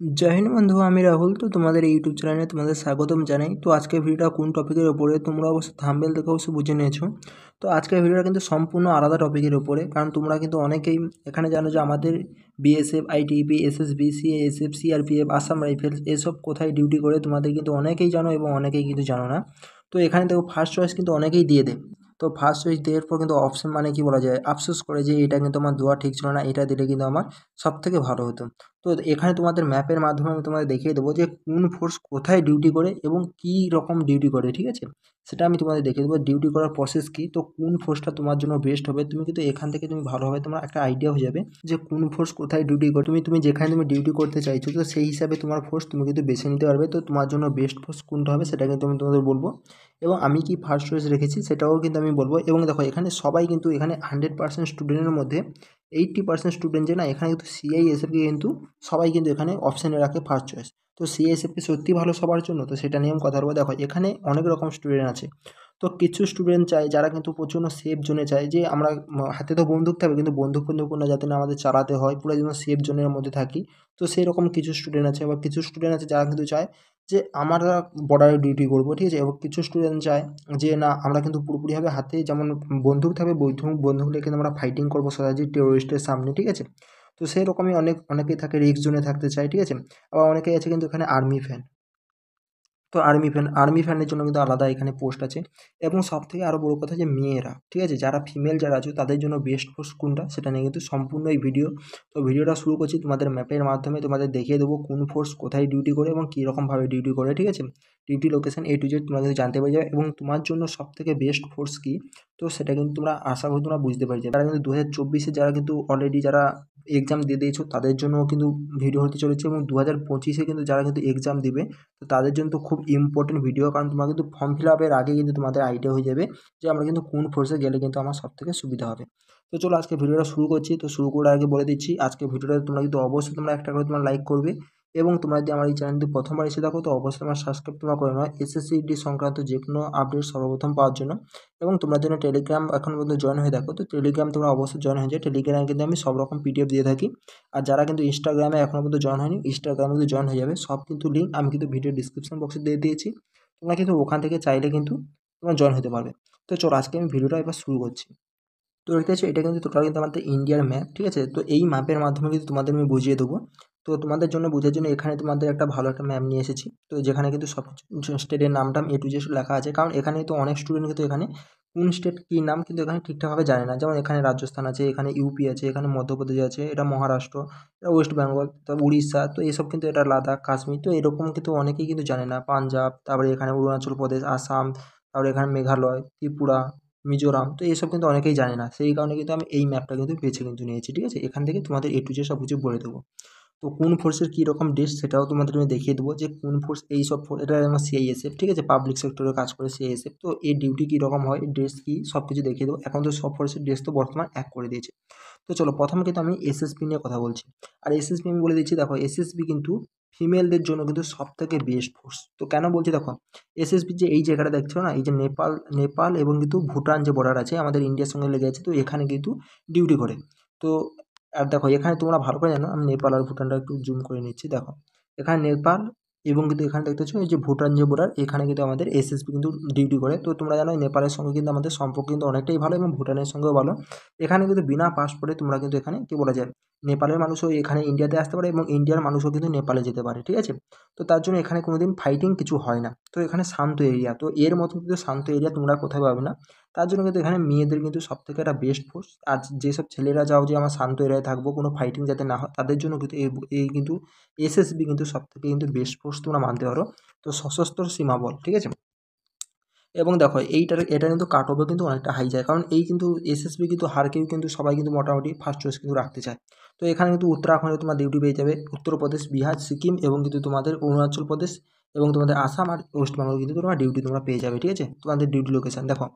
जय हिंद बंधु আমি রাহুল। তো তোমাদের এই ইউটিউব চ্যানেলে তোমাদের স্বাগতম জানাই। তো আজকের ভিডিওটা কোন টপিকের উপরে তোমরা অবশ্যই থাম্বনেল দেখে অবশ্যই বুঝে নিয়েছো। তো আজকের ভিডিওটা কিন্তু সম্পূর্ণ আলাদা টপিকের উপরে, কারণ তোমরা কিন্তু অনেকেই এখানে জানো যে আমাদের BSF, ITBP, SSB, CASF, CRPF, Assam Rifles এসব কোথায় ডিউটি করে তোমাদের কিন্তু অনেকেই জানো এবং অনেকেই কিন্তু জানো না। তো এখানে দেখো ফার্স্ট চয়েস কিন্তু অনেকেই দিয়ে দেয়। তো ফার্স্ট চয়েস দেওয়ার পর কিন্তু অপশন মানে কি বলা যায়, আফসোস করে যে এটা কিন্তু আমার দেওয়া ঠিক ছিল না, এটা দিলে কিন্তু আমার সবথেকে ভালো হতো। তো এখানে তোমাদের ম্যাপের মাধ্যমে আমি তোমাদের দেখিয়ে দেবো যে কোন ফোর্স কোথায় ডিউটি করে এবং কী রকম ডিউটি করে, ঠিক আছে? সেটা আমি তোমাদের দেখিয়ে দেবো ডিউটি করার প্রসেস কী, তো কোন ফোর্সটা তোমার জন্য বেস্ট হবে। তুমি কিন্তু এখান থেকে তুমি ভালোভাবে তোমার একটা আইডিয়া হয়ে যাবে যে কোন ফোর্স কোথায় ডিউটি করে। তুমি যেখানে তুমি ডিউটি করতে চাইছো তো সেই হিসাবে তোমার ফোর্স তুমি কিন্তু বেছে নিতে পারবে। তো তোমার জন্য বেস্ট ফোর্স কোনটা হবে সেটা কিন্তু আমি তোমাদের বলবো, এবং আমি কি ফার্স্ট চয়েস রেখেছি সেটাও কিন্তু আমি বলবো। এবং দেখো এখানে সবাই কিন্তু এখানে 100% স্টুডেন্টের মধ্যে 80% স্টুডেন্ট যে না, এখানে কিন্তু সিআইএসএফকে কিন্তু সবাই কিন্তু এখানে অপশানে রাখে ফার্স্ট চয়েস। তো সিআইএসএফ কি সত্যি ভালো সবার জন্য? তো সেটা নিয়ে আমি কথা বলবো। দেখো এখানে অনেক রকম স্টুডেন্ট আছে। তো কিছু স্টুডেন্ট চায় যারা কিন্তু প্রচণ্ড সেফ জোনে চায়, যে আমরা হাতে তো বন্দুক থাকবে কিন্তু বন্দুক না যাতে না আমাদের চালাতে হয়, পুরো যেন সেফ জোনের মধ্যে থাকি। তো সেই রকম কিছু স্টুডেন্ট আছে। আবার কিছু স্টুডেন্ট আছে যারা কিন্তু চায় যে আমরা বর্ডারে ডিউটি করবো, ঠিক আছে? এবং কিছু স্টুডেন্ট চায় যে না, আমরা কিন্তু পুরোপুরিভাবে হাতে যেমন বন্দুক থাকবে, বন্দুক নিয়ে কিন্তু আমরা ফাইটিং করবো সোজাসুজি টেরোরিস্টের সামনে, ঠিক আছে? তো সেই রকমই অনেকেই থাকে রিস্ক জোনে থাকতে চায়, ঠিক আছে? আবার অনেকেই আছে কিন্তু এখানে আর্মি ফ্যান। তো আর্মি ফ্যানের জন্য কিন্তু আলাদা এখানে পোস্ট আছে। এবং সবথেকে আরও বড় কথা যে মেয়েরা, ঠিক আছে, যারা ফিমেল যারা আছে তাদের জন্য বেস্ট পোস্ট কোনটা সেটা নিয়ে কিন্তু সম্পূর্ণ এই ভিডিও। তো ভিডিওটা শুরু করছি তোমাদের ম্যাপের মাধ্যমে, তোমাদের দেখিয়ে দেবো কোন ফোর্স কোথায় ডিউটি করে এবং কীরকমভাবে ডিউটি করে, ঠিক আছে? Duty location A to Z তোমরা কিন্তু জানতে পেরে যাবে, এবং তোমার জন্য সবথেকে বেস্ট ফোর্স কী তো সেটা কিন্তু তোমরা আশা করি তোমরা বুঝতে পেরে যাবে। তারা কিন্তু 2024-এ যারা কিন্তু অলরেডি যারা এক্সাম দিয়ে দিয়েছো তাদের জন্যও কিন্তু ভিডিও হতে চলেছে, এবং 2025-এ কিন্তু যারা কিন্তু এক্সাম দিবে তো তাদের জন্য তো খুব ইম্পর্টেন্ট ভিডিও, কারণ তোমরা কিন্তু ফর্ম ফিল আপের আগে কিন্তু তোমাদের আইডিয়া হয়ে যাবে যে আমরা কিন্তু কোন ফোর্সে গেলে কিন্তু আমার সবথেকে সুবিধা হবে। তো চলো আজকে ভিডিওটা শুরু করছি। তো শুরু করার আগে বলে দিচ্ছি, আজকে ভিডিওটা তোমরা কিন্তু অবশ্যই তোমরা একটা করে তোমরা লাইক করবে, এবং তোমরা যদি আমার এই চ্যানেলটি প্রথমবার এসে থাকো তো অবশ্যই আমার সাবস্ক্রাইব তোমরা করে নাও এসএসসি সংক্রান্ত যে কোনো আপডেট সর্বপ্রথম পাওয়ার জন্য। এবং তোমরা যেন টেলিগ্রাম এখন পর্যন্ত জয়েন হয়ে থাকো তো টেলিগ্রাম তোমরা অবশ্যই জয়েন হয়ে যায়। টেলিগ্রামে কিন্তু আমি সব রকম পিডিএফ দিয়ে থাকি। আর যারা কিন্তু ইনস্টাগ্রামে এখনও পর্যন্ত জয়েন হয়নি, ইনস্টাগ্রামে কিন্তু জয়েন হয়ে যাবে। সব কিন্তু লিঙ্ক আমি কিন্তু ভিডিও ডিসক্রিপশন বক্সে দিয়ে দিয়েছি। তোমরা কিন্তু ওখান থেকে চাইলে কিন্তু তোমরা জয়েন হতে পারবে। তো চলো আজকে আমি ভিডিওটা এবার শুরু করছি। তো দেখতে পাচ্ছ এটা কিন্তু টোটাল কিন্তু আমাদের ইন্ডিয়ার ম্যাপ, ঠিক আছে? তো এই ম্যাপের মাধ্যমে কিন্তু তোমাদের আমি বুঝিয়ে দেবো। তো তোমাদের জন্য বোঝার জন্য এখানে তোমাদের একটা ভালো একটা ম্যাপ নিয়ে এসেছি। তো যেখানে কিন্তু সব কিছু স্টেটের নামটাম A to Z লেখা আছে, কারণ এখানে তো অনেক স্টুডেন্ট কিন্তু এখানে কোন স্টেট কী নাম কিন্তু এখানে ঠিকঠাকভাবে জানে না। যেমন এখানে রাজস্থান আছে, এখানে ইউপি আছে, এখানে মধ্যপ্রদেশ আছে, এটা মহারাষ্ট্র, এটা ওয়েস্ট বেঙ্গল, তারপর উড়িষ্যা, তো এসব কিন্তু এটা লাদাখ, কাশ্মীর, তো এরকম কিন্তু অনেকেই কিন্তু জানে না। পাঞ্জাব, তারপরে এখানে অরুণাচল প্রদেশ, আসাম, তারপরে এখানে মেঘালয়, ত্রিপুরা, মিজোরাম, তো এসব কিন্তু অনেকেই জানে না। সেই কারণে কিন্তু আমি এই ম্যাপটা কিন্তু বেছে কিন্তু নিয়েছি, ঠিক আছে? এখান থেকে তোমাদের A to Z সব কিছু বলে দেবো। তো কোন ফোর্সের কী রকম ড্রেস সেটাও তোমাদের আমি দেখিয়ে দেবো, যে কোন ফোর্স এই সব ফোর্স, এটা আমার সিআইএসএফ, ঠিক আছে? পাবলিক সেক্টরে কাজ করে সিআইএসএফ। তো এর ডিউটি কীরকম হয়, ড্রেস কী, সব কিছু দেখিয়ে দেবো। এখন তো সব ফোর্সের ড্রেস তো বর্তমান এক করে দিয়েছে। তো চলো প্রথমে কিন্তু আমি এসএসবি নিয়ে কথা বলছি। আর এসএসবি আমি বলে দিচ্ছি, দেখো এসএসবি কিন্তু ফিমেলদের জন্য কিন্তু সবথেকে বেস্ট ফোর্স। তো কেন বলছি, দেখো এসএসবি যে এই জায়গাটা দেখছো না, এই যে নেপাল এবং কিন্তু ভুটান যে বর্ডার আছে আমাদের ইন্ডিয়ার সঙ্গে লেগে আছে, তো এখানে কিন্তু ডিউটি করে। তো আর দেখো এখানে তোমরা ভালো করে জানো, আমি নেপাল আর ভুটানটা একটু জুম করে নিচ্ছি। দেখো এখানে নেপাল এবং কিন্তু এখানে দেখতে পাচ্ছ এই যে ভুটান যে বর্ডার, এখানে কিন্তু আমাদের এসএসবি কিন্তু ডিউটি করে। তো তোমরা জানো এই নেপালের সঙ্গে কিন্তু আমাদের সম্পর্ক কিন্তু অনেকটাই ভালো, এবং ভুটানের সঙ্গেও ভালো। এখানে কিন্তু বিনা পাসপোর্টে তোমরা কিন্তু এখানে কী বলা যায়, নেপালের মানুষও এখানে ইন্ডিয়াতে আসতে পারে এবং ইন্ডিয়ার মানুষও কিন্তু নেপালে যেতে পারে, ঠিক আছে? তো তার জন্য এখানে কোনো দিন ফাইটিং কিছু হয় না। তো এখানে শান্ত এরিয়া, তো এর মতো কিন্তু শান্ত এরিয়া তোমরা কোথায় পাবে না। তার জন্য কিন্তু এখানে মেয়েদের কিন্তু সবথেকে একটা বেস্ট ফোর্স। আর যেসব ছেলেরা চাও যে আমার শান্ত এরিয়ায় থাকবো, কোনো ফাইটিং যাতে না হয়, তাদের জন্য কিন্তু এই কিন্তু এসএসবি কিন্তু সবথেকে কিন্তু বেস্ট ফোর্স তোমরা মানতে পারো। তো সশস্ত্র সীমা বল, ঠিক আছে? এবং দেখো এটা কিন্তু কাট অফও কিন্তু অনেকটা হাই যায়, কারণ এই কিন্তু এসএসবি কিন্তু হারকেও কিন্তু সবাই কিন্তু মোটামুটি ফার্স্ট চয়েস কিন্তু রাখতে চায়। তো এখানে কিন্তু উত্তরাখণ্ডে তোমার ডিউটি পেয়ে যাবে, উত্তরপ্রদেশ, বিহার, সিকিম এবং কিন্তু তোমাদের অরুণাচল প্রদেশ এবং তোমাদের আসাম আর ওয়েস্ট বেঙ্গল কিন্তু তোমার ডিউটি তোমরা পেয়ে যাবে, ঠিক আছে? তোমাদের ডিউটি লোকেশান দেখো,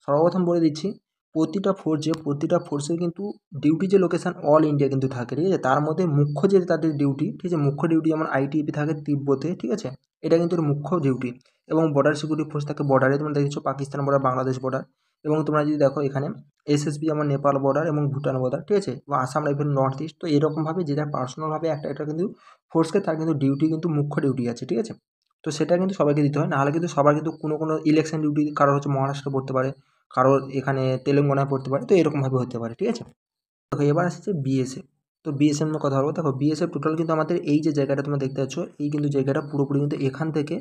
সর্বপ্রথম বলে দিচ্ছি প্রতিটা ফোর্সের কিন্তু ডিউটি যে লোকেশান অল ইন্ডিয়া কিন্তু থাকে, ঠিক আছে? তার মধ্যে মুখ্য যে তাদের ডিউটি, ঠিক আছে, মুখ্য ডিউটি যেমন আইটিবি থাকে তিব্বতে, ঠিক আছে? এটা কিন্তু এর মুখ্য ডিউটি। এবং বর্ডার সিকিউরিটি ফোর্স থাকে বর্ডারে, তোমরা দেখেছো পাকিস্তান বর্ডার, বাংলাদেশ বর্ডার। এবং তোমরা যদি দেখো এখানে এসএসবি যেমন নেপাল বর্ডার এবং ভুটান বর্ডার, ঠিক আছে, বা আসাম রাইফেল নর্থ ইস্ট। তো এরকমভাবে যে যার পার্সোনালভাবে একটা একটা কিন্তু ফোর্সকে তার কিন্তু ডিউটি কিন্তু মুখ্য ডিউটি আছে, ঠিক আছে। তো সেটা কিন্তু সবাইকে দিতে হয়, নাহলে কিন্তু সবার কিন্তু কোনো ইলেকশন ডিউটি কারোর হচ্ছে মহারাষ্ট্রে পড়তে পারে, কারোর এখানে তেলেঙ্গানায় পড়তে পারে, তো এরকমভাবে হতে পারে, ঠিক আছে। দেখো এবার আসছে বিএসএফ। তো বিএসএফ নিয়ে কথা বলবো। দেখো বিএসএফ টোটাল কিন্তু আমাদের এই যে জায়গাটা তোমরা দেখতে পাচ্ছ, এই কিন্তু জায়গাটা পুরোপুরি কিন্তু এখান থেকে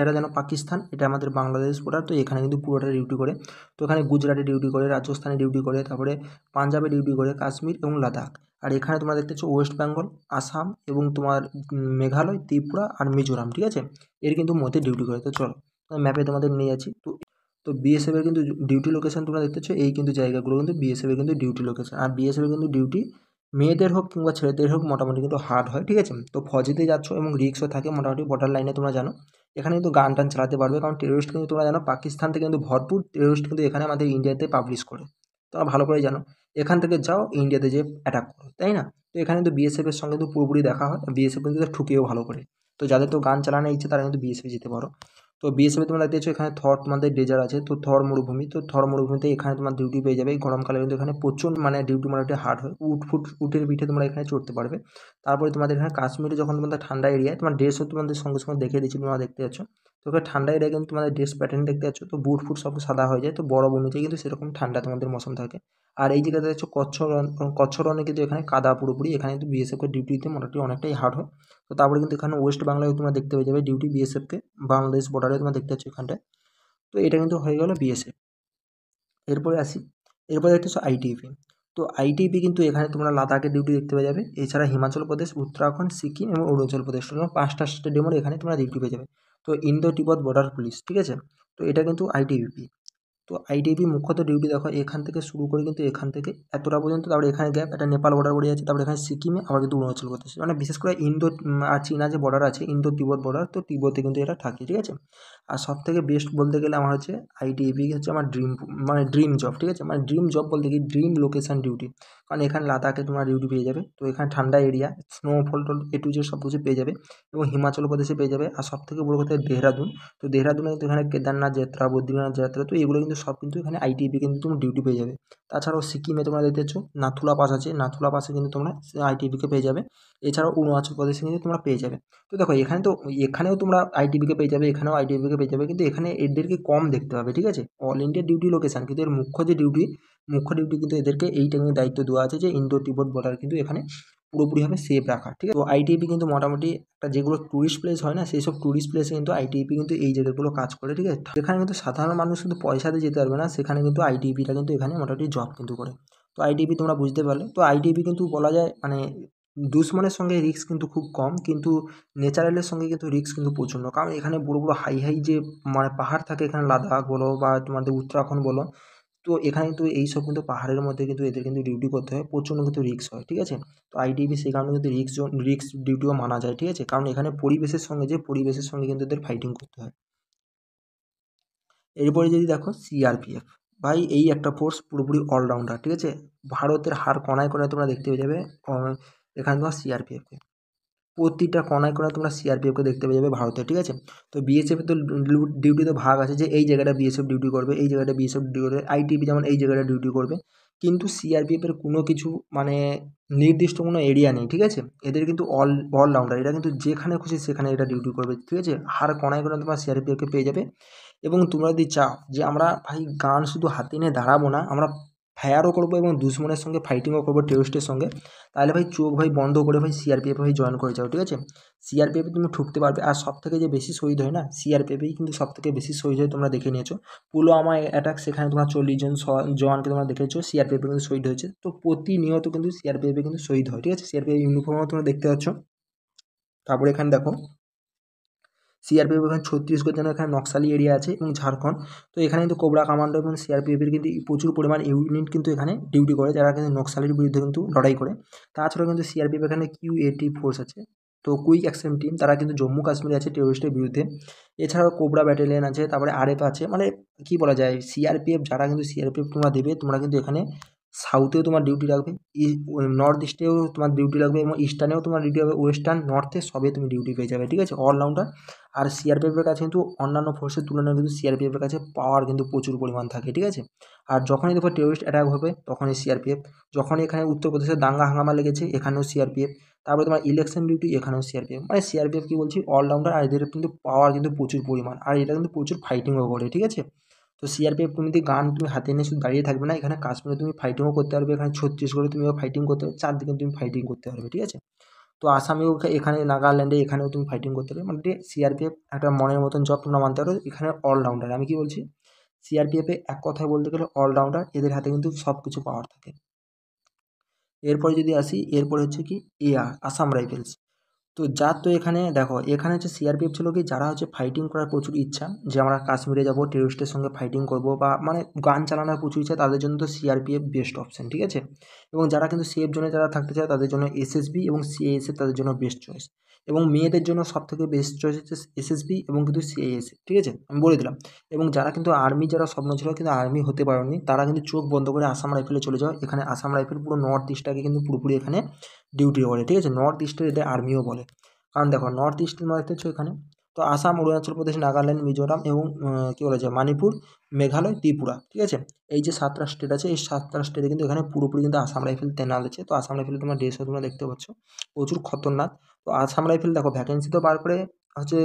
এটা যেন পাকিস্তান, এটা আমাদের বাংলাদেশ বর্ডার। তো এখানে কিন্তু পুরোটা ডিউটি করে। তো এখানে গুজরাটে ডিউটি করে, রাজস্থানে ডিউটি করে, তারপরে পাঞ্জাবে ডিউটি করে, কাশ্মীর এবং লাদাখ। আর এখানে তোমরা দেখতে পাচ্ছ ওয়েস্ট বেঙ্গল, আসাম এবং তোমার মেঘালয়, ত্রিপুরা আর মিজোরাম, ঠিক আছে, এর কিন্তু মধ্যে ডিউটি করে। তো চলো ম্যাপে তোমাদের নিয়ে যাচ্ছি। তো বিএসএফ এর কিন্তু ডিউটি লোকেশন তোমরা দেখতে পাচ্ছ, এই কিন্তু জায়গাগুলো কিন্তু বিএসএফ এর কিন্তু ডিউটি লোকেশন। আর বিএসএফ এর কিন্তু ডিউটি মেয়েদের হোক কিংবা ছেলেদের হোক মোটামুটি কিন্তু হার্ড হয়, ঠিক আছে। তো ফৌজিতে যাচ্ছ এবং রিস্কও থাকে মোটামুটি, বর্ডার লাইনে তোমরা জানো এখানে কিন্তু গান টান চালাতে পারবে, কারণ টেরোরিস্ট কিন্তু তোমরা জানো পাকিস্তান থেকে কিন্তু ভরপুর টেরোরিস্ট কিন্তু এখানে আমাদের ইন্ডিয়াতে পাবলিশ করে, তোমরা ভালো করে জানো। এখান থেকে যাও ইন্ডিয়াতে যে অ্যাটাক করো, তাই না। তো এখানে কিন্তু বিএসএফ এর সঙ্গে কিন্তু পুরোপুরি দেখা হয়, বিএসএফ কিন্তু ঠুকেও ভালো করে। তো যাদের তো গান চালানোর ইচ্ছে তারা কিন্তু বিএসএফ যেতে পারো। তো বিএসএফে তোমরা দেখতেছো এখানে থর তোমাদের ডেজার্ট আছে, তো থর মরুভূমি, তো থর মরুভূমিতে এখানে তোমার ডিউটি পেয়ে যাবে। গরমকালে কিন্তু এখানে প্রচুর মানে ডিউটি মোটামুটি হার্ড হয়, উটের পিঠে তোমরা এখানে চড়তে পারবে। তারপরে তোমাদের এখানে কাশ্মীরে যখন তোমাদের ঠান্ডা এরিয়ায় তোমার ড্রেসও তোমাদের সঙ্গে সঙ্গে দেখিয়ে দিচ্ছি, তোমরা দেখতে পাচ্ছ। তো ওখানে ঠান্ডা এরিয়ায় কিন্তু তোমাদের ড্রেস প্যাটার্ন দেখতে পাচ্ছ, তো বুট ফুট সব সাদা হয়ে যায়, তো বরফ অনুযায়ী কিন্তু সেরকম ঠান্ডা তোমাদের মৌসুম থাকে। আর এই জায়গাতে দেখছো কচ্ছ রণে কিন্তু এখানে কাদা পুরোপুরি, এখানে কিন্তু বিএসএফ এর ডিউটিতে মোটামুটি অনেকটাই হার্ড হয়। তো তারপরে কিন্তু এখানে ওয়েস্ট বাংলায় তোমরা দেখতে পেয়ে যাবে ডিউটি বিএসএফকে, বাংলাদেশ বর্ডারে তোমরা দেখতে পাচ্ছ এখানটায়। তো এটা কিন্তু হয়ে গেল বিএসএফ। এরপরে আসি, এরপরে দেখতেছ আইটিবিপি। তো আইটিবিপি কিন্তু এখানে তোমরা লাদাখের ডিউটি দেখতে পেয়ে যাবে, এছাড়া হিমাচল প্রদেশ, উত্তরাখণ্ড, সিকিম এবং অরুণাচল প্রদেশ, তোমরা 5টা স্টেডিয়ামের এখানে তোমরা ডিউটি পেয়ে যাবে। তো ইন্দো তিব্বত বর্ডার পুলিশ, ঠিক আছে, তো এটা কিন্তু আইটিবিপি। তো আইটিবি মুখ্যত ডিউটি দেখো এখান থেকে শুরু করে কিন্তু এখান থেকে এতটা পর্যন্ত, তারপরে এখানে গ্যাপ, এটা নেপাল বর্ডার পড়ে যাচ্ছে, তারপরে এখানে সিকিমে, আবার কিন্তু অরুণাচল প্রদেশ, মানে বিশেষ করে ইন্দো আর চীনা যে বর্ডার আছে, ইন্দো তিব্বত বর্ডার, তো তিব্বতে কিন্তু এটা থাকে, ঠিক আছে। আর সব থেকে বেস্ট বলতে গেলে আমার হচ্ছে আইটিবি হচ্ছে আমার ড্রিম জব, ঠিক আছে, মানে ড্রিম জব বলতে কি ড্রিম লোকেশন ডিউটি, কারণ এখানে লাদাখে তোমরা ডিউটি পেয়ে যাবে। তো এখানে ঠান্ডা area, snowfall ton to Z সব কিছু পেয়ে যাবে, এবং হিমাচল প্রদেশে পেয়ে যাবে। আর সব থেকে বড় কথা দেহরাদুন, তো দেহরাদুনে কিন্তু এখানে কেদারনাথ যাত্রা, বদ্রীনাথ যাত্রা, তো এগুলো কিন্তু সব কিন্তু এখানে আইটিবি কিন্তু তুমি ডিউটি পেয়ে যাবে। তাছাড়াও সিকিমে তোমরা দেখতে পাচ্ছ নাথুলা পাস আছে, নাথুলা পাসে কিন্তু তোমরা আইটিবিকে পেয়ে যাবে। এছাড়াও অরুণাচল প্রদেশে কিন্তু তোমরা পেয়ে যাবে। তো দেখো এখানেও তোমরা আইটিবিকে পেয়ে যাবে, এখানেও আইটিবিকে পেয়ে যাবে, কিন্তু এখানে এদেরকে কম দেখতে পাবে, ঠিক আছে। অল ইন্ডিয়া ডিউটি লোকেশন, কিন্তু এর মুখ্য ডিউটি কিন্তু এদেরকে এইটা কিন্তু দায়িত্ব দেওয়া আছে যে ইন্দো তিব্বত বর্ডার কিন্তু এখানে পুরোপুরিভাবে সেফ রাখা, ঠিক আছে। তো আইটিবি কিন্তু মোটামুটি একটা যেগুলো ট্যুরিস্ট প্লেস হয় না, সেই সব ট্যুরিস্ট প্লেসে কিন্তু আইটিবি কিন্তু এই জায়গাগুলো কাজ করে, ঠিক আছে। এখানে কিন্তু সাধারণ মানুষ কিন্তু পয়সা দিয়ে যেতে পারবে না, সেখানে কিন্তু আইটিবিটা কিন্তু এখানে মোটামুটি জব কিন্তু করে। তো আইটিবি তোমরা বুঝতে পারলে, তো আইটিবি কিন্তু বলা যায় মানে দুশ্মনের সঙ্গে রিস্ক কিন্তু খুব কম, কিন্তু ন্যাচারালের সঙ্গে কিন্তু রিস্ক কিন্তু প্রচণ্ড, কারণ এখানে বড় বড় হাই হাই যে মানে পাহাড় থাকে, এখানে লাদাখ বলো বা তোমাদের উত্তরাখণ্ড বলো, তো এখানে কিন্তু এইসব কিন্তু পাহাড়ের মধ্যে কিন্তু এদের কিন্তু ডিউটি করতে হয়, প্রচণ্ড কিন্তু রিস্ক হয়, ঠিক আছে। তো আইটিবি সেই কারণে কিন্তু রিস্ক ডিউটিও মানা যায়, ঠিক আছে, কারণ এখানে পরিবেশের সঙ্গে কিন্তু এদের ফাইটিং করতে হয়। এরপরে যদি দেখো সিআরপিএফ, ভাই এই একটা ফোর্স পুরোপুরি অলরাউন্ডার, ঠিক আছে, ভারতের হার কোনায় কোনায় তোমরা দেখতে পেয়ে যাবে। এখানে তোমার সিআরপিএফকে প্রতিটা কোনায় কোনায় তোমরা সিআরপিএফকে দেখতে পেয়ে যাবে ভারতে, ঠিক আছে। তো বিএসএফের তো ডিউটি তো ভাগ আছে, যে এই জায়গাটা বিএসএফ ডিউটি করবে, এই জায়গাটা বিএসএফ ডিউটি করবে, আইটিবি যেমন এই জায়গাটা ডিউটি করবে, কিন্তু সিআরপিএফের কোনো কিছু মানে নির্দিষ্ট কোনো এরিয়া নেই, ঠিক আছে। এদের কিন্তু অলরাউন্ডার, এটা কিন্তু যেখানে খুশি সেখানে এটা ডিউটি করবে, ঠিক আছে। হার কোনায় কোনায় তোমরা সিআরপিএফকে পেয়ে যাবে। এবং তোমরা যদি চাও যে আমরা ভাই গান শুধু হাতে নিয়ে দাঁড়াবো না, আমরা ফায়ারও করবো এবং দুশমনের সঙ্গে ফাইটিংও করবো, টেররিস্টের সঙ্গে, তাহলে ভাই চোখ ভাই বন্ধ করে ভাই সিআরপিএফ ভাই জয়েন করে যাও, ঠিক আছে। সিআরপিএফে তুমি ঠুকতে পারবে। আর সব থেকে যে বেশি শহীদ হয় না, সিআরপিএফেই কিন্তু সব থেকে বেশি শহীদ হয়, তোমরা দেখে নিয়েছো পুলওয়ামা অ্যাটাক, সেখানে তোমরা 40 জন জওয়ানকে তোমরা দেখেছো, সিআরপিএফে কিন্তু শহীদ হয়েছে। তো প্রতিনিয়ত কিন্তু সিআরপিএফে কিন্তু শহীদ হয়, ঠিক আছে, সিআরপিএফ ইউনিফর্মও তোমরা দেখতে পাচ্ছ। তারপরে এখানে দেখো সিআরপিএফ এখানে ছত্তিশগড় যেন এখানে নকশালি এরিয়া আছে এবং ঝাড়খণ্ড, তো এখানে কিন্তু কোবরা কমান্ডো এবং সিআরপিএফের কিন্তু প্রচুর পরিমাণ ইউনিট কিন্তু এখানে ডিউটি করে, যারা কিন্তু নকশালির বিরুদ্ধে কিন্তু লড়াই করে। তাছাড়াও কিন্তু সিআরপিএফ এখানে QAT ফোর্স আছে, তো কুইক অ্যাকশন টিম, তারা কিন্তু জম্মু কাশ্মীরে আছে টেরোরিস্টের বিরুদ্ধে। এছাড়াও কোবরা ব্যাটালিয়ন আছে, তারপরে আরএফ আছে, মানে কি বলা যায় সিআরপিএফ, যারা কিন্তু সিআরপিএফ তোমরা দেবে, তোমরা কিন্তু এখানে সাউথেও তোমার ডিউটি রাখবে, নর্থ ইস্টেও তোমার ডিউটি রাখবে এবং ইস্টার্নেও তোমার ডিউটি হবে, ওয়েস্টার্ন নর্থে সবে তুমি ডিউটি পেয়ে যাবে, ঠিক আছে, অলরাউন্ডার। আর সিআরপিএফের কাছে কিন্তু অন্যান্য ফোর্সের তুলনায় কিন্তু সিআরপিএফের কাছে পাওয়ার কিন্তু প্রচুর পরিমাণ থাকে, ঠিক আছে। আর যখনই দেখো টেরোরিস্ট অ্যাটাক হবে তখনই সিআরপিএফ, যখনই এখানে উত্তরপ্রদেশে দাঙ্গা হাঙ্গামা লেগেছে এখানেও সিআরপিএফ, তারপরে তোমার ইলেকশন ডিউটি এখানেও সিআরপিএফ, মানে সিআরপিএফ কি বলছি অলরাউন্ডার, আর এদের কিন্তু পাওয়ার কিন্তু প্রচুর পরিমাণ, আর এটা কিন্তু প্রচুর ফাইটিংও করে, ঠিক আছে। তো সিআরপিএফ তুমি যদি গান তুমি হাতে নিয়ে শুধু দাঁড়িয়ে থাকবে না, এখানে কাশ্মীরে তুমি ফাইটিংও করতে পারবে, এখানে ছত্তিশগড়ে তুমিও ফাইটিং করতে পারবে, চারদিকে তুমি ফাইটিং করতে পারবে, ঠিক আছে। তো আসামেও এখানে নাগাল্যান্ডে এখানেও তুমি ফাইটিং করতে পারবে, মানে সিআরপিএফ একটা মনের মতন জব তোমরা মানতে পারো, এখানে অলরাউন্ডার। আমি কি বলছি, সিআরপিএফে এক কথায় বলতে গেলে অলরাউন্ডার, এদের হাতে কিন্তু সব কিছু পাওয়ার থাকে। এরপরে যদি আসি, এরপরে হচ্ছে কি এআর, আসাম রাইফেলস। তো যার তো এখানে দেখো, এখানে হচ্ছে সিআরপিএফ ছিল কি, যারা হচ্ছে ফাইটিং করার প্রচুর ইচ্ছা, যে আমরা কাশ্মীরে যাবো টেররিস্টের সঙ্গে ফাইটিং করব, বা মানে গান চালানোর প্রচুর ইচ্ছা, তাদের জন্য তো সিআরপিএফ বেস্ট অপশন, ঠিক আছে। এবং যারা কিন্তু সেফ জোনে যারা থাকতে চায় তাদের জন্য এসএসবি এবং সিএএসএফ তাদের জন্য বেস্ট চয়েস। এবং মেয়েদের জন্য সবথেকে বেস্ট চয়েস হচ্ছে এসএসবি এবং কিন্তু সিএএসএফ, ঠিক আছে, আমি বলে দিলাম। এবং যারা কিন্তু আর্মি, যারা স্বপ্ন ছিল কিন্তু আর্মি হতে পারেনি, তারা কিন্তু চোখ বন্ধ করে আসাম রাইফেলে চলে যাও, এখানে আসাম রাইফেল পুরো নর্থ ইস্টটাকে কিন্তু পুরোপুরি এখানে ডিউটি করে, ঠিক আছে, নর্থ ইস্টের এদের আর্মিও বলে। কারণ দেখো নর্থ ইস্ট তোমরা দেখতে পাচ্ছ এখানে, তো আসাম, অরুণাচল প্রদেশ, নাগাল্যান্ড, মিজোরাম এবং কী বলা যায় মণিপুর, মেঘালয়, ত্রিপুরা, ঠিক আছে, এই যে 7টা স্টেট আছে, এই 7টা স্টেটে কিন্তু এখানে পুরোপুরি কিন্তু আসাম রাইফেল তেনাল আছে। তো আসাম রাইফেল তোমার ড্রেসও তোমরা দেখতে পাচ্ছ প্রচুর খতরনাক। তো আসাম রাইফেল দেখো ভ্যাকেন্সি তো বার করে হচ্ছে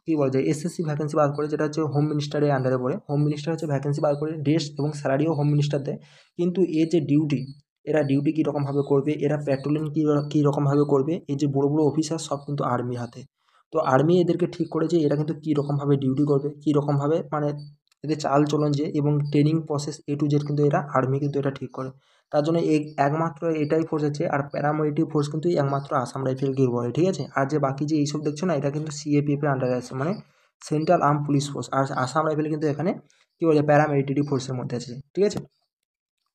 কী বলা যায় এসএসসি ভ্যাকেন্সি বার করে, যেটা হচ্ছে হোম মিনিস্টারের আন্ডারে পড়ে, হোম মিনিস্টার হচ্ছে ভ্যাকেন্সি বার করে, ড্রেস এবং স্যালারিও হোম মিনিস্টার দেয়। কিন্তু এর যে ডিউটি, এরা ডিউটি কীরকমভাবে করবে, এরা প্যাট্রোলিং কী রকমভাবে করবে, এই যে বড় বড় অফিসার সব কিন্তু আর্মির হাতে। তো আর্মি এদেরকে ঠিক করেছে এরা কিন্তু কী রকমভাবে ডিউটি করবে, কী রকমভাবে মানে এদের চাল চলন যে এবং training process A to Z কিন্তু এরা আর্মি কিন্তু এটা ঠিক করে। তার জন্য একমাত্র এটাই ফোর্স আছে, আর প্যারামিলিটারি ফোর্স কিন্তু একমাত্র আসাম রাইফেলকেই বলে, ঠিক আছে। আর যে বাকি যে এইসব দেখছো না, এটা কিন্তু সিএপিএফের আন্ডারে আছে, মানে সেন্ট্রাল আর্ম পুলিশ ফোর্স। আর আসাম রাইফেল কিন্তু এখানে কী বলে প্যারামিলিটারি ফোর্সের মধ্যে আছে, ঠিক আছে।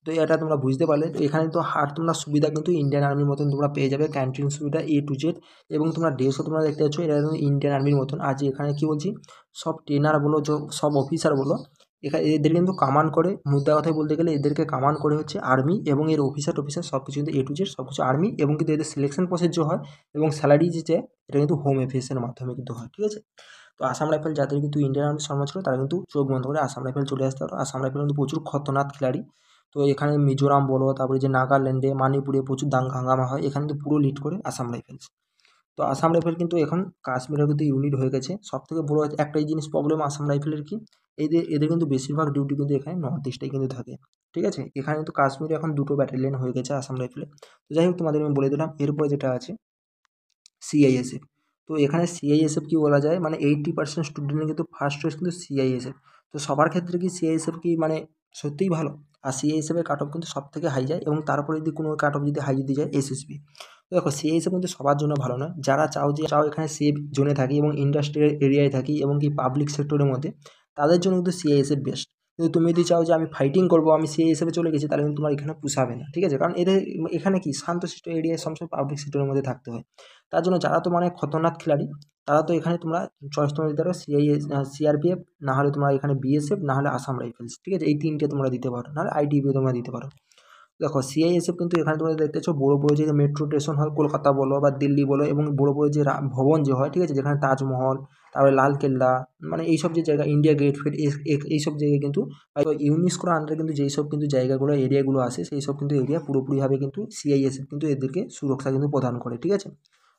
তো এটা তোমরা বুঝতে পারলে, তো এখানে তো তোমরা সুবিধা কিন্তু ইন্ডিয়ান আর্মির মতন তোমরা পেয়ে যাবে, ক্যান্টিন সুবিধা এ টু জেড, এবং তোমরা ড্রেসও তোমরা দেখতে পাচ্ছ এটা কিন্তু ইন্ডিয়ান আর্মির মতন। আর যে এখানে কী বলছি, সব ট্রেনার বলো, সব অফিসার বলো, এখানে এদের কিন্তু কামান্ড করে, মুদ্রা কথায় বলতে গেলে এদেরকে কামান্ড করে হচ্ছে আর্মি, এবং এর অফিসার সব কিছু কিন্তু এ টু জেড সব কিছু আর্মি, এবং কিন্তু এদের সিলেকশন প্রসেস যে হয় এবং স্যালারি যে এটা কিন্তু হোম অ্যাফেয়ার্সের মাধ্যমে কিন্তু হয়, ঠিক আছে। তো আসাম রাইফেল যাদের কিন্তু ইন্ডিয়ান আর্মির সম্মান ছিল, তারা কিন্তু চোখ বন্ধ করে আসাম রাইফেল চলে আসতে পারো। আসাম রাইফেল কিন্তু প্রচুর খতরনাক খিলাড়ি। তো এখানে মিজোরাম বলো, তারপরে যে নাগাল্যান্ডে, মণিপুরে প্রচুর দাঙ্গা হাঙ্গামা হয়, এখানে কিন্তু পুরো লিড করে আসাম রাইফেলস। তো আসাম রাইফেল কিন্তু এখন কাশ্মীরের কিন্তু ইউনিট হয়ে গেছে। সবথেকে বড় একটাই জিনিস প্রবলেম আসাম রাইফেলের কি, এদের কিন্তু বেশিরভাগ ডিউটি কিন্তু এখানে নর্থ ইস্টেই কিন্তু থাকে, ঠিক আছে। এখানে কিন্তু কাশ্মীরে এখন 2টো ব্যাটালিয়ন হয়ে গেছে আসাম রাইফেলে। তো যাই হোক তোমাদের আমি বলে দিলাম। এরপরে যেটা আছে সিআইএসএফ। তো এখানে সিআইএসএফ কি বলা যায়, মানে 80% স্টুডেন্টের কিন্তু ফার্স্ট চয়েস কিন্তু সিআইএসএফ। তো সবার ক্ষেত্রে কি সিআইএসএফ কি মানে সত্যিই ভালো? আর সিআইএসএফের কাট অফ কিন্তু সবথেকে হাই যায়, এবং তারপরে যদি কোনো কাট অফ যদি হাই যদি যায় এসএসবি। তো দেখো সিআইএসএফ কিন্তু সবার জন্য ভালো নয়, যারা চাও এখানে সেফ জোনে থাকি এবং ইন্ডাস্ট্রিয়াল এরিয়ায় থাকি এবং কি পাবলিক সেক্টরের মধ্যে, তাদের জন্য কিন্তু সিআইএসএফ বেস্ট। কিন্তু তুমি যদি চাও যে আমি ফাইটিং করবো, আমি সিআইএসএফে চলে গেছি, তাহলে কিন্তু তোমার এখানে পুষাবে না, ঠিক আছে। কারণ এদের এখানে কি শান্তশিষ্ট এরিয়ায় সবসময় পাবলিক সেক্টরের মধ্যে থাকতে হয়। তার জন্য যারা তো মানে খতরনাক খিলাড়ি, তারা তো এখানে তোমরা চয়েস তোমরা দিতে পারো সিআরপিএফ, না হলে তোমরা এখানে বিএসএফ, না হলে আসাম রাইফেলস, ঠিক আছে, এই 3টে তোমরা দিতে পারো, নাহলে আইটিবিপিও তোমরা দিতে পারো। দেখো সিআইএসএফ কিন্তু এখানে তোমরা দেখতে পাচ্ছ বড় বড় যে মেট্রো স্টেশন হয়, কলকাতা বলো বা দিল্লি বলো, এবং বড় বড় যে ভবন যে হয়, ঠিক আছে, যেখানে তাজমহল, তারপরে লালকেল্লা, মানে এইসব যে জায়গা, ইন্ডিয়া গেট ফেট, এইসব জায়গায় কিন্তু ইউনেস্কোর আন্ডারে কিন্তু যেই সব কিন্তু জায়গাগুলো এরিয়াগুলো আছে, সেই সব কিন্তু এরিয়া পুরোপুরিভাবে কিন্তু সিআইএসএফ কিন্তু এদেরকে সুরক্ষা কিন্তু প্রদান করে, ঠিক আছে।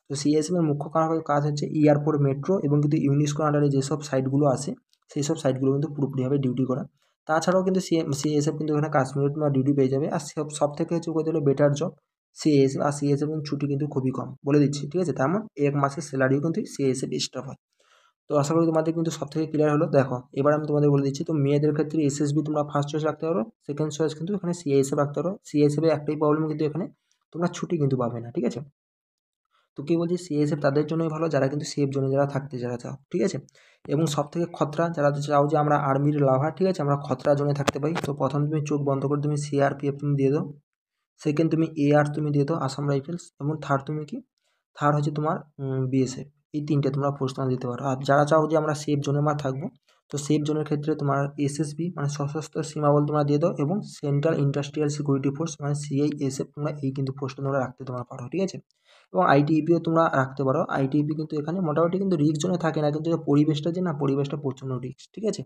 তো সিআইএসএফের মুখ্য কাজ হচ্ছে এয়ারপোর্ট, মেট্রো এবং কিন্তু ইউনেস্কোর আন্ডারে যেসব সাইটগুলো আছে, সেই সব সাইটগুলো কিন্তু পুরোপুরিভাবে ডিউটি করা। তাছাড়াও কিন্তু সিএসএফ কিন্তু এখানে কাশ্মীরে তোমার ডিউটি পেয়ে যাবে। আর সব থেকে হচ্ছে বলতে গেলে বেটার জব সিএসএফ। আর সিএসএফ এবং ছুটি কিন্তু খুবই কম, বলে দিচ্ছি, ঠিক আছে। তেমন 1 মাসের স্যালারিও কিন্তু সিএসএফ এক্সট্রা হয়। তো আশা করি তোমাদের কিন্তু সব থেকে ক্লিয়ার হলো। দেখো এবার আমি তোমাদের বলে দিচ্ছি, তো মেয়েদের ক্ষেত্রে এসএসবি তোমরা ফার্স্ট চয়েস রাখতে পারো, সেকেন্ড চয়েস কিন্তু এখানে সিএসএফ রাখতে পারো। সিএসএফ এর একটাই প্রবলেম, কিন্তু এখানে তোমরা ছুটি কিন্তু পাবে না, ঠিক আছে। তো কী বলছি, সিএসএফ তাদের জন্যই ভালো যারা কিন্তু সেফ জোনে যারা থাকতে যারা চাও, ঠিক আছে। এবং সবথেকে খতরা যারা চাও যে আমরা আর্মির লাভার, ঠিক আছে, আমরা খতরা জোনে থাকতে পারি, তো প্রথম তুমি চোখ বন্ধ করে তুমি সিআরপিএফ তুমি দিয়ে দাও, সেকেন্ড তুমি এআর তুমি দিয়ে দাও আসাম রাইফেলস, এবং থার্ড তুমি কি, থার্ড হচ্ছে তোমার বিএসএফ, এই 3টে তোমরা পোস্ট তোমরা দিতে পারো। আর যারা চাও যে আমরা সেফ জোনে থাকবো, তো সেফ জোনের ক্ষেত্রে তোমার এসএসবি মানে সশস্ত্র সীমা বল তোমরা দিয়ে দাও, এবং সেন্ট্রাল ইন্ডাস্ট্রিয়াল সিকিউরিটি ফোর্স মানে সিআইএসএফ তোমরা এই কিন্তু পোস্টটা তোমরা রাখতে তোমরা পারো, ঠিক আছে। এবং আইটিইপিও তোমরা রাখতে পারো। আইটিইপি কিন্তু এখানে মোটামুটি কিন্তু রিস্ক জোনে থাকে না, কিন্তু পরিবেশটা যে না, পরিবেশটা প্রচণ্ড রিস্ক, ঠিক আছে।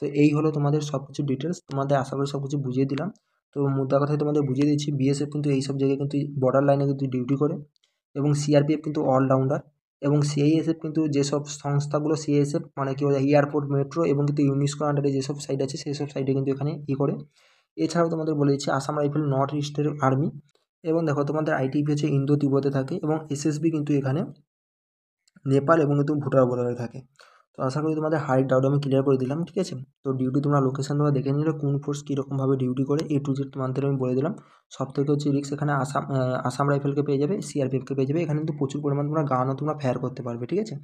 তো এই হলো তোমাদের সব কিছু ডিটেলস, তোমাদের আশা করি সব কিছু বুঝিয়ে দিলাম। তো মুদ্রা কথায় তোমাদের বুঝিয়ে দিচ্ছি, বিএসএফ কিন্তু এইসব জায়গায় কিন্তু বর্ডার লাইনে কিন্তু ডিউটি করে, এবং সিআরপিএফ কিন্তু অলরাউন্ডার, এবং সিআইএসএফ কিন্তু যেসব সংস্থাগুলো সিআইএসএফ মানে কি বলে এয়ারপোর্ট, মেট্রো এবং কিন্তু ইউনেস্কোর আন্ডারে যেসব সাইট আছে সেই সব সাইটে কিন্তু এখানে করে। এছাড়াও তোমাদের বলে দিচ্ছি আসাম রাইফেল নর্থ ইস্টের আর্মি, এবং দেখো তোমাদের আইটিপি হচ্ছে ইন্দো তিব্বতে থাকে, এবং এসএসবি কিন্তু এখানে নেপাল এবং কিন্তু ভুটান বর্ডারে থাকে। তো আশা করি তোমাদের হাইট ডাউট আমি ক্লিয়ার করে দিলাম, ঠিক আছে। তো ডিউটি তোমরা লোকেশন তোমরা দেখে নিলে কোন ফোর্স কীরকমভাবে ডিউটি করে A to Z তোমাদের আমি বলে দিলাম। সব থেকে হচ্ছে রিক্স এখানে আসাম রাইফেলকে পেয়ে যাবে, সিআরপিএফকে পেয়ে যাবে, এখানে কিন্তু প্রচুর পরিমাণ তোমরা গানও তোমরা ফায়ার করতে পারবে, ঠিক আছে।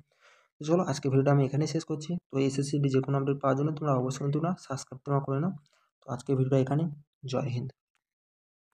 তো চলো আজকে ভিডিওটা আমি এখানেই শেষ করছি। তো এসএসসি যে কোনো আপডেট পাওয়ার জন্য তোমরা অবশ্যই তোমরা সাবস্ক্রাইব তোমরা করে নাও। তো আজকে ভিডিওটা এখানে, জয় হিন্দ।